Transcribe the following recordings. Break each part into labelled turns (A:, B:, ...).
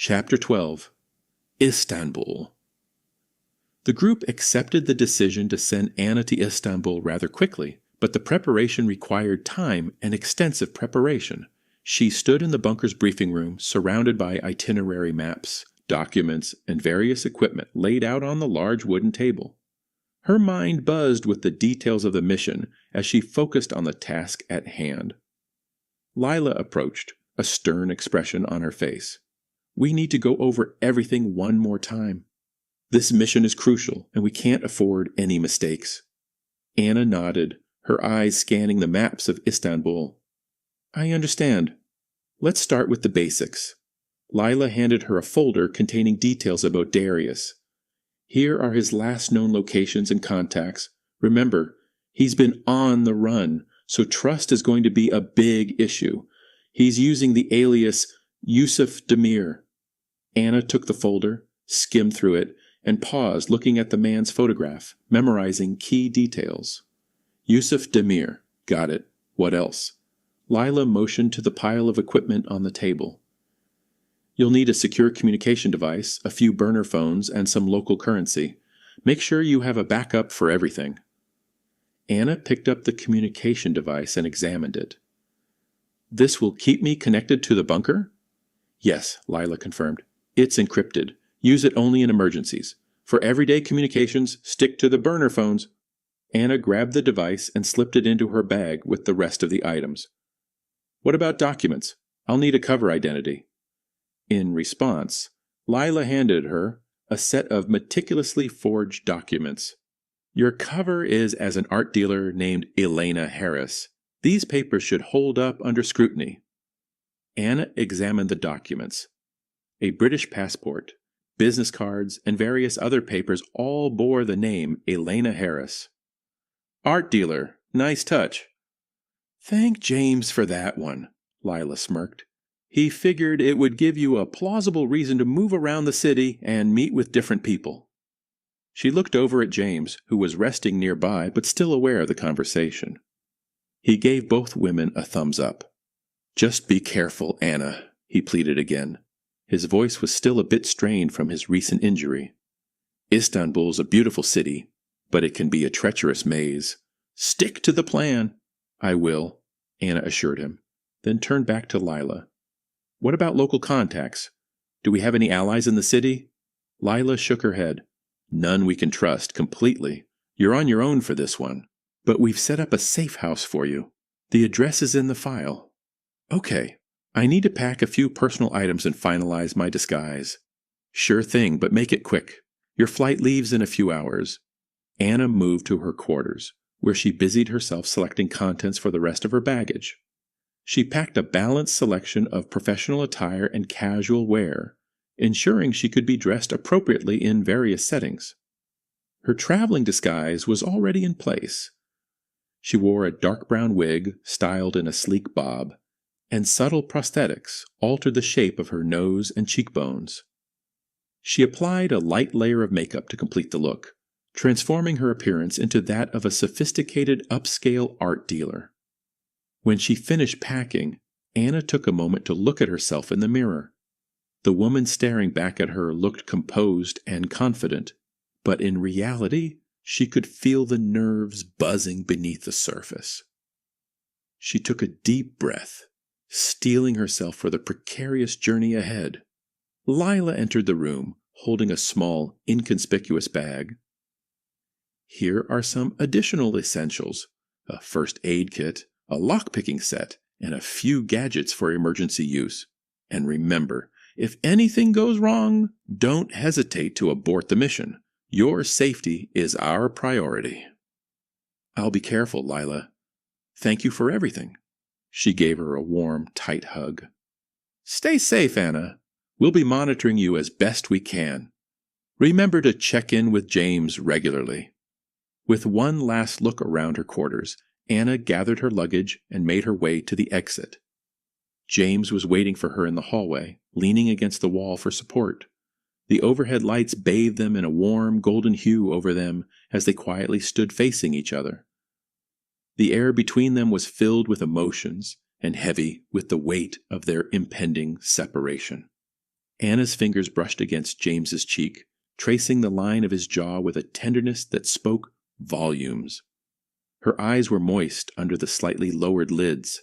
A: Chapter 12 Istanbul. The group accepted the decision to send Anna to Istanbul rather quickly, but the preparation required time and extensive preparation. She stood in the bunker's briefing room, surrounded by itinerary maps, documents, and various equipment laid out on the large wooden table. Her mind buzzed with the details of the mission as she focused on the task at hand. Lila approached, a stern expression on her face. "We need to go over everything one more time. This mission is crucial, and we can't afford any mistakes." Anna nodded, her eyes scanning the maps of Istanbul. "I understand. Let's start with the basics." Lila handed her a folder containing details about Darius. "Here are his last known locations and contacts. Remember, he's been on the run, so trust is going to be a big issue. He's using the alias Yusuf Demir." Anna took the folder, skimmed through it, and paused looking at the man's photograph, memorizing key details. Yusuf Demir. Got it. What else? Lila motioned to the pile of equipment on the table. "You'll need a secure communication device, a few burner phones, and some local currency. Make sure you have a backup for everything." Anna picked up the communication device and examined it. "This will keep me connected to the bunker?" "Yes," Lila confirmed. "It's encrypted. Use it only in emergencies. For everyday communications, stick to the burner phones." Anna grabbed the device and slipped it into her bag with the rest of the items. "What about documents? I'll need a cover identity." In response, Lila handed her a set of meticulously forged documents. "Your cover is as an art dealer named Elena Harris. These papers should hold up under scrutiny." Anna examined the documents. A British passport, business cards, and various other papers all bore the name Elena Harris. "Art dealer. Nice touch." "Thank James for that one," Lila smirked. "He figured it would give you a plausible reason to move around the city and meet with different people." She looked over at James, who was resting nearby but still aware of the conversation. He gave both women a thumbs up. "Just be careful, Anna," he pleaded again. His voice was still a bit strained from his recent injury. "Istanbul's a beautiful city, but it can be a treacherous maze. Stick to the plan." "I will," Anna assured him, then turned back to Lila. "What about local contacts? Do we have any allies in the city?" Lila shook her head. "None we can trust completely. You're on your own for this one. But we've set up a safe house for you. The address is in the file." "Okay. I need to pack a few personal items and finalize my disguise." "Sure thing, but make it quick. Your flight leaves in a few hours." Anna moved to her quarters, where she busied herself selecting contents for the rest of her baggage. She packed a balanced selection of professional attire and casual wear, ensuring she could be dressed appropriately in various settings. Her traveling disguise was already in place. She wore a dark brown wig styled in a sleek bob, and subtle prosthetics altered the shape of her nose and cheekbones. She applied a light layer of makeup to complete the look, transforming her appearance into that of a sophisticated upscale art dealer. When she finished packing, Anna took a moment to look at herself in the mirror. The woman staring back at her looked composed and confident, but in reality, she could feel the nerves buzzing beneath the surface. She took a deep breath, steeling herself for the precarious journey ahead. Lila entered the room, holding a small, inconspicuous bag. "Here are some additional essentials: a first aid kit, a lockpicking set, and a few gadgets for emergency use. And remember, if anything goes wrong, don't hesitate to abort the mission. Your safety is our priority." "I'll be careful, Lila. Thank you for everything." She gave her a warm, tight hug. "Stay safe, Anna. We'll be monitoring you as best we can. Remember to check in with James regularly." With one last look around her quarters, Anna gathered her luggage and made her way to the exit. James was waiting for her in the hallway, leaning against the wall for support. The overhead lights bathed them in a warm, golden hue over them as they quietly stood facing each other. The air between them was filled with emotions and heavy with the weight of their impending separation. Anna's fingers brushed against James's cheek, tracing the line of his jaw with a tenderness that spoke volumes. Her eyes were moist under the slightly lowered lids.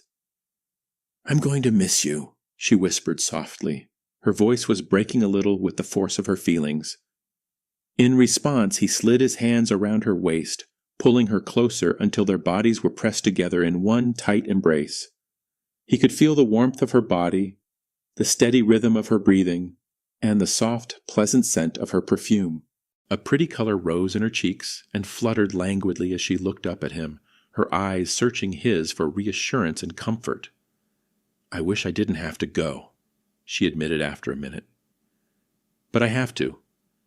A: "I'm going to miss you," she whispered softly. Her voice was breaking a little with the force of her feelings. In response, he slid his hands around her waist, pulling her closer until their bodies were pressed together in one tight embrace. He could feel the warmth of her body, the steady rhythm of her breathing, and the soft, pleasant scent of her perfume. A pretty color rose in her cheeks and fluttered languidly as she looked up at him, her eyes searching his for reassurance and comfort. "I wish I didn't have to go," she admitted after a minute. "But I have to.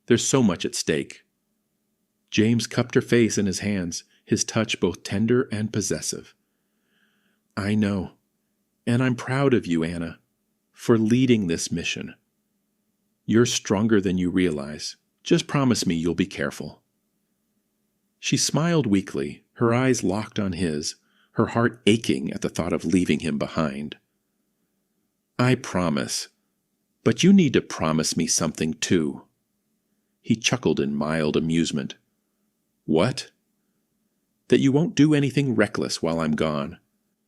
A: There's so much at stake." James cupped her face in his hands, his touch both tender and possessive. "I know, and I'm proud of you, Anna, for leading this mission. You're stronger than you realize. Just promise me you'll be careful." She smiled weakly, her eyes locked on his, her heart aching at the thought of leaving him behind. "I promise, but you need to promise me something too." He chuckled in mild amusement. "What?" "That you won't do anything reckless while I'm gone.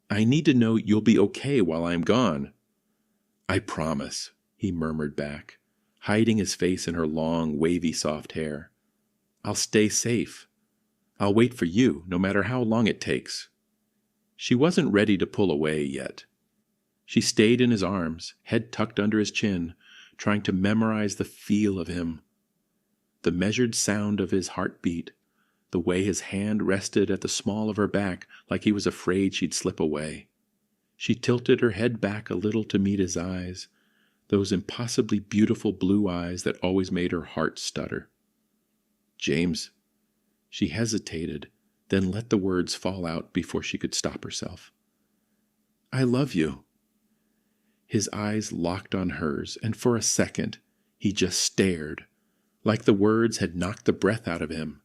A: I need to know you'll be okay while I'm gone." "I promise," he murmured back, hiding his face in her long, wavy, soft hair. "I'll stay safe. I'll wait for you, no matter how long it takes." She wasn't ready to pull away yet. She stayed in his arms, head tucked under his chin, trying to memorize the feel of him, the measured sound of his heartbeat, the way his hand rested at the small of her back like he was afraid she'd slip away. She tilted her head back a little to meet his eyes, those impossibly beautiful blue eyes that always made her heart stutter. "James." She hesitated, then let the words fall out before she could stop herself. "I love you." His eyes locked on hers, and for a second he just stared, like the words had knocked the breath out of him.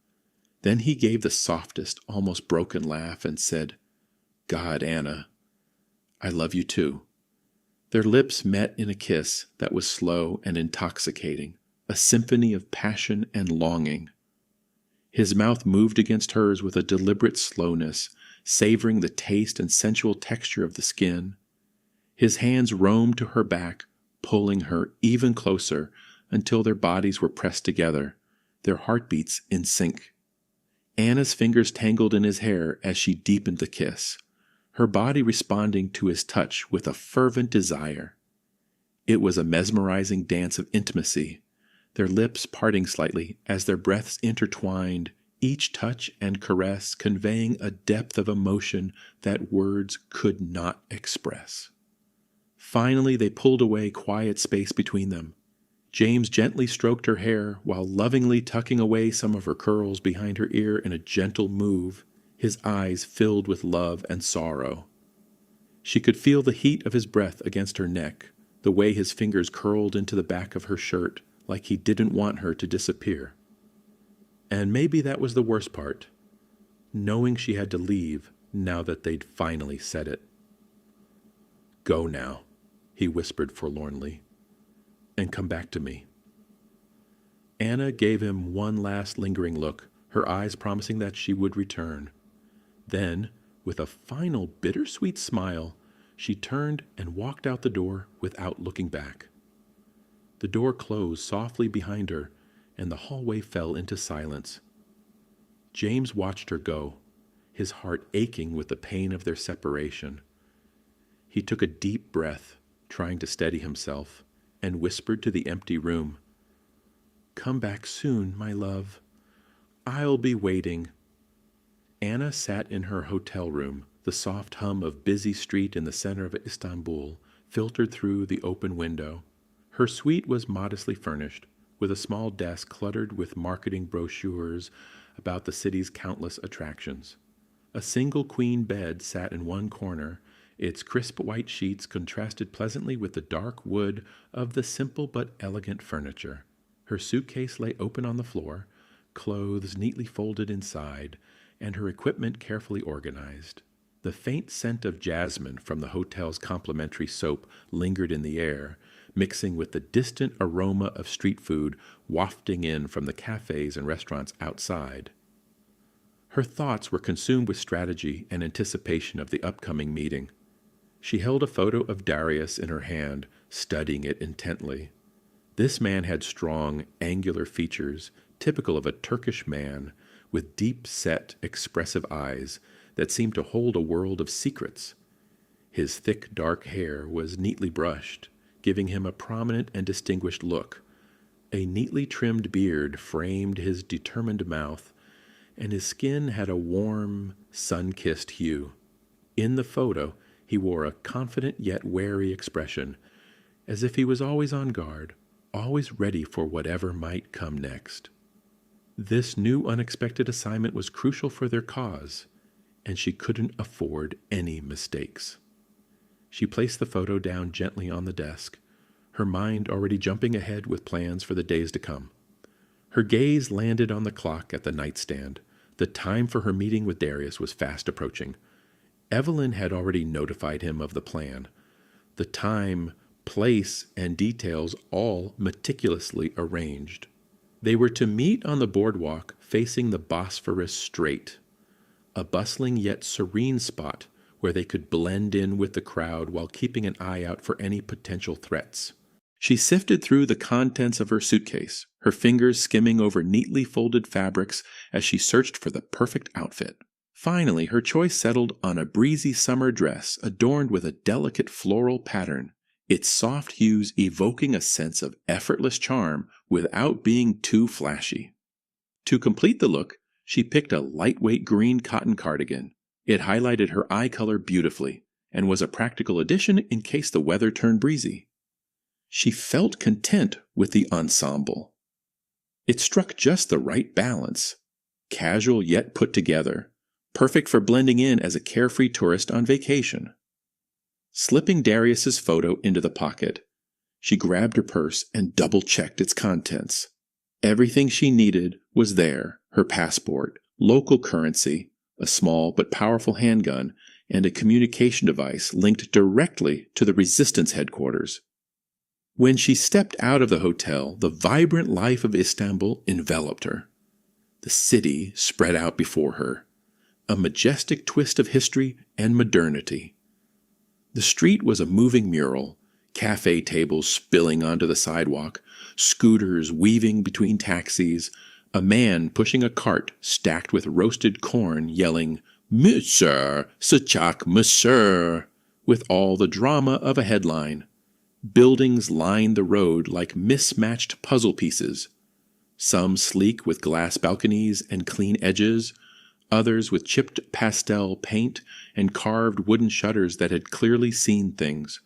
A: Then he gave the softest, almost broken laugh and said, "God, Anna, I love you too." Their lips met in a kiss that was slow and intoxicating, a symphony of passion and longing. His mouth moved against hers with a deliberate slowness, savoring the taste and sensual texture of the skin. His hands roamed to her back, pulling her even closer until their bodies were pressed together, their heartbeats in sync. Anna's fingers tangled in his hair as she deepened the kiss, her body responding to his touch with a fervent desire. It was a mesmerizing dance of intimacy, their lips parting slightly as their breaths intertwined, each touch and caress conveying a depth of emotion that words could not express. Finally, they pulled away quiet space between them. James gently stroked her hair while lovingly tucking away some of her curls behind her ear in a gentle move, his eyes filled with love and sorrow. She could feel the heat of his breath against her neck, the way his fingers curled into the back of her shirt, like he didn't want her to disappear. And maybe that was the worst part, knowing she had to leave now that they'd finally said it. "Go now," he whispered forlornly, "and come back to me." Anna gave him one last lingering look, her eyes promising that she would return. Then, with a final bittersweet smile, she turned and walked out the door without looking back. The door closed softly behind her, and the hallway fell into silence. James watched her go, his heart aching with the pain of their separation. He took a deep breath, trying to steady himself, and whispered to the empty room, "Come back soon, my love. I'll be waiting." Anna sat in her hotel room, the soft hum of busy street in the center of Istanbul filtered through the open window. Her suite was modestly furnished, with a small desk cluttered with marketing brochures about the city's countless attractions. A single queen bed sat in one corner, its crisp white sheets contrasted pleasantly with the dark wood of the simple but elegant furniture. Her suitcase lay open on the floor, clothes neatly folded inside, and her equipment carefully organized. The faint scent of jasmine from the hotel's complimentary soap lingered in the air, mixing with the distant aroma of street food wafting in from the cafes and restaurants outside. Her thoughts were consumed with strategy and anticipation of the upcoming meeting. She held a photo of Darius in her hand, studying it intently. This man had strong, angular features, typical of a Turkish man, with deep-set, expressive eyes that seemed to hold a world of secrets. His thick, dark hair was neatly brushed, giving him a prominent and distinguished look. A neatly trimmed beard framed his determined mouth, and his skin had a warm, sun-kissed hue. In the photo, he wore a confident yet wary expression, as if he was always on guard, always ready for whatever might come next. This new unexpected assignment was crucial for their cause, and she couldn't afford any mistakes. She placed the photo down gently on the desk, her mind already jumping ahead with plans for the days to come. Her gaze landed on the clock at the nightstand. The time for her meeting with Darius was fast approaching. Evelyn had already notified him of the plan. The time, place, and details all meticulously arranged. They were to meet on the boardwalk facing the Bosphorus Strait, a bustling yet serene spot where they could blend in with the crowd while keeping an eye out for any potential threats. She sifted through the contents of her suitcase, her fingers skimming over neatly folded fabrics as she searched for the perfect outfit. Finally, her choice settled on a breezy summer dress adorned with a delicate floral pattern, its soft hues evoking a sense of effortless charm without being too flashy. To complete the look, she picked a lightweight green cotton cardigan. It highlighted her eye color beautifully and was a practical addition in case the weather turned breezy. She felt content with the ensemble. It struck just the right balance, casual yet put together, perfect for blending in as a carefree tourist on vacation. Slipping Darius's photo into the pocket, she grabbed her purse and double-checked its contents. Everything she needed was there: her passport, local currency, a small but powerful handgun, and a communication device linked directly to the resistance headquarters. When she stepped out of the hotel, the vibrant life of Istanbul enveloped her. The city spread out before her, a majestic twist of history and modernity. The street was a moving mural, cafe tables spilling onto the sidewalk, scooters weaving between taxis, a man pushing a cart stacked with roasted corn yelling, "Monsieur, sıcak monsieur," with all the drama of a headline. Buildings lined the road like mismatched puzzle pieces, some sleek with glass balconies and clean edges, others with chipped pastel paint and carved wooden shutters that had clearly seen things.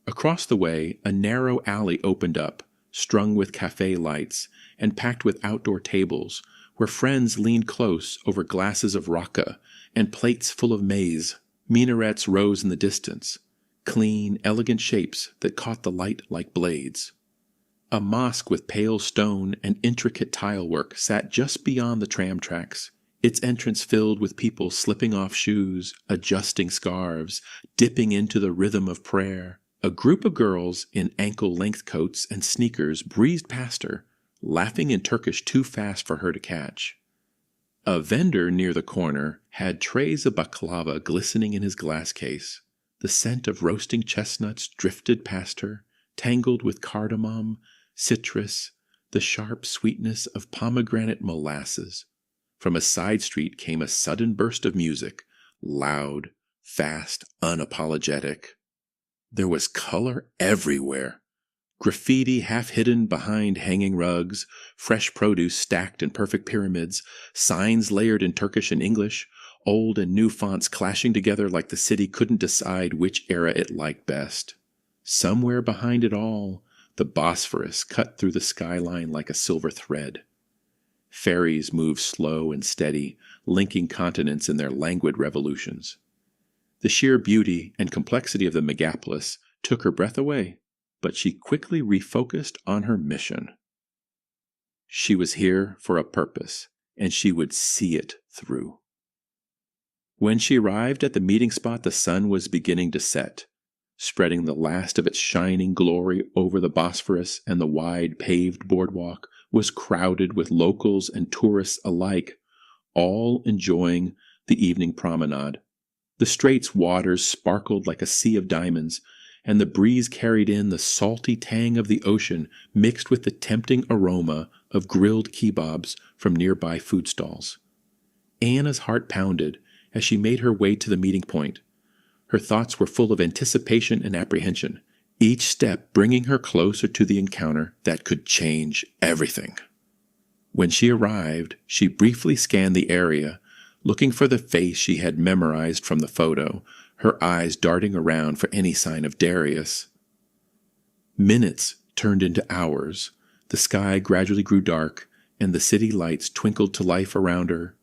A: Across the way, a narrow alley opened up, strung with cafe lights and packed with outdoor tables, where friends leaned close over glasses of raka and plates full of maize. Minarets rose in the distance, clean, elegant shapes that caught the light like blades. A mosque with pale stone and intricate tile work sat just beyond the tram tracks, its entrance filled with people slipping off shoes, adjusting scarves, dipping into the rhythm of prayer. A group of girls in ankle-length coats and sneakers breezed past her, laughing in Turkish too fast for her to catch. A vendor near the corner had trays of baklava glistening in his glass case. The scent of roasting chestnuts drifted past her, tangled with cardamom, citrus, the sharp sweetness of pomegranate molasses. From a side street came a sudden burst of music, loud, fast, unapologetic. There was color everywhere. Graffiti half hidden behind hanging rugs, fresh produce stacked in perfect pyramids, signs layered in Turkish and English, old and new fonts clashing together like the city couldn't decide which era it liked best. Somewhere behind it all, the Bosphorus cut through the skyline like a silver thread. Ferries moved slow and steady, linking continents in their languid revolutions. The sheer beauty and complexity of the megapolis took her breath away, but she quickly refocused on her mission. She was here for a purpose, and she would see it through. When she arrived at the meeting spot, the sun was beginning to set. spreading the last of its shining glory over the Bosphorus, and the wide paved boardwalk was crowded with locals and tourists alike, all enjoying the evening promenade. The strait's waters sparkled like a sea of diamonds, and the breeze carried in the salty tang of the ocean mixed with the tempting aroma of grilled kebabs from nearby food stalls. Anna's heart pounded as she made her way to the meeting point. Her thoughts were full of anticipation and apprehension, each step bringing her closer to the encounter that could change everything. When she arrived, she briefly scanned the area, looking for the face she had memorized from the photo, her eyes darting around for any sign of Darius. Minutes turned into hours. The sky gradually grew dark, and the city lights twinkled to life around her.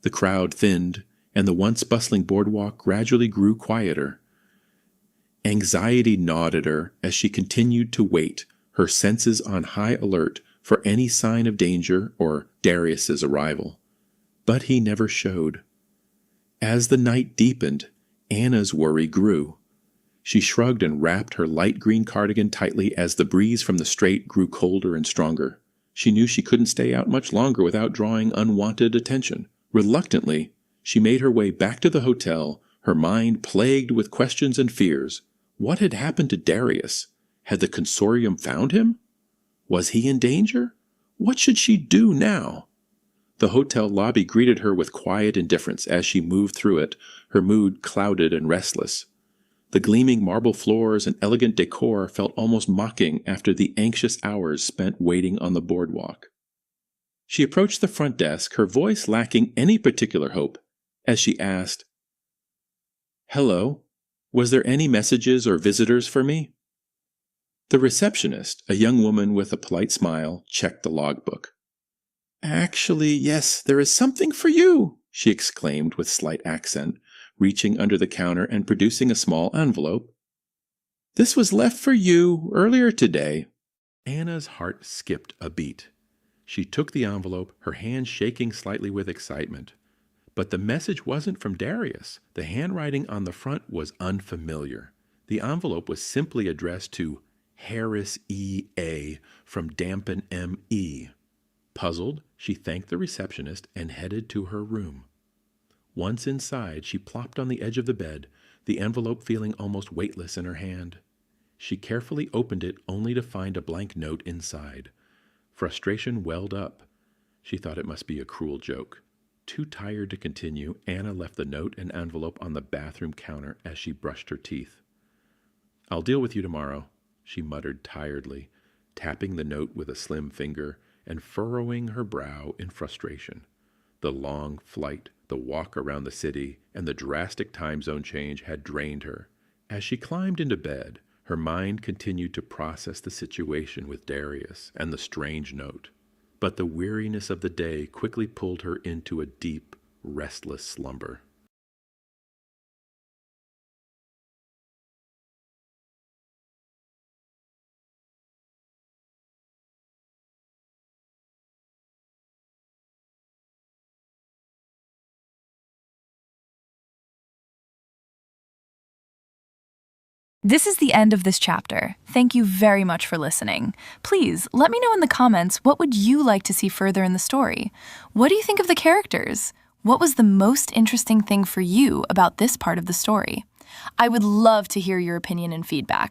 A: The crowd thinned, and the once bustling boardwalk gradually grew quieter. Anxiety gnawed at her as she continued to wait, her senses on high alert for any sign of danger or Darius's arrival. But he never showed. As the night deepened, Anna's worry grew. She shrugged and wrapped her light green cardigan tightly as the breeze from the strait grew colder and stronger. She knew she couldn't stay out much longer without drawing unwanted attention. Reluctantly, she made her way back to the hotel, her mind plagued with questions and fears. What had happened to Darius? Had the Consortium found him? Was he in danger? What should she do now? The hotel lobby greeted her with quiet indifference as she moved through it, her mood clouded and restless. The gleaming marble floors and elegant decor felt almost mocking after the anxious hours spent waiting on the boardwalk. She approached the front desk, her voice lacking any particular hope, as she asked, "Hello, was there any messages or visitors for me?" The receptionist, a young woman with a polite smile, checked the logbook. "Actually, yes, there is something for you," she exclaimed with slight accent, reaching under the counter and producing a small envelope. "This was left for you earlier today." Anna's heart skipped a beat. She took the envelope, her hand shaking slightly with excitement. But the message wasn't from Darius. The handwriting on the front was unfamiliar. The envelope was simply addressed to Harris E.A. from Dampen M.E. Puzzled, she thanked the receptionist and headed to her room. Once inside, she plopped on the edge of the bed, the envelope feeling almost weightless in her hand. She carefully opened it only to find a blank note inside. Frustration welled up. She thought it must be a cruel joke. Too tired to continue, Anna left the note and envelope on the bathroom counter as she brushed her teeth. "I'll deal with you tomorrow," she muttered tiredly, tapping the note with a slim finger and furrowing her brow in frustration. The long flight, the walk around the city, and the drastic time zone change had drained her. As she climbed into bed, her mind continued to process the situation with Darius and the strange note. But the weariness of the day quickly pulled her into a deep, restless slumber.
B: This is the end of this chapter. Thank you very much for listening. Please let me know in the comments, what would you like to see further in the story? What do you think of the characters? What was the most interesting thing for you about this part of the story? I would love to hear your opinion and feedback.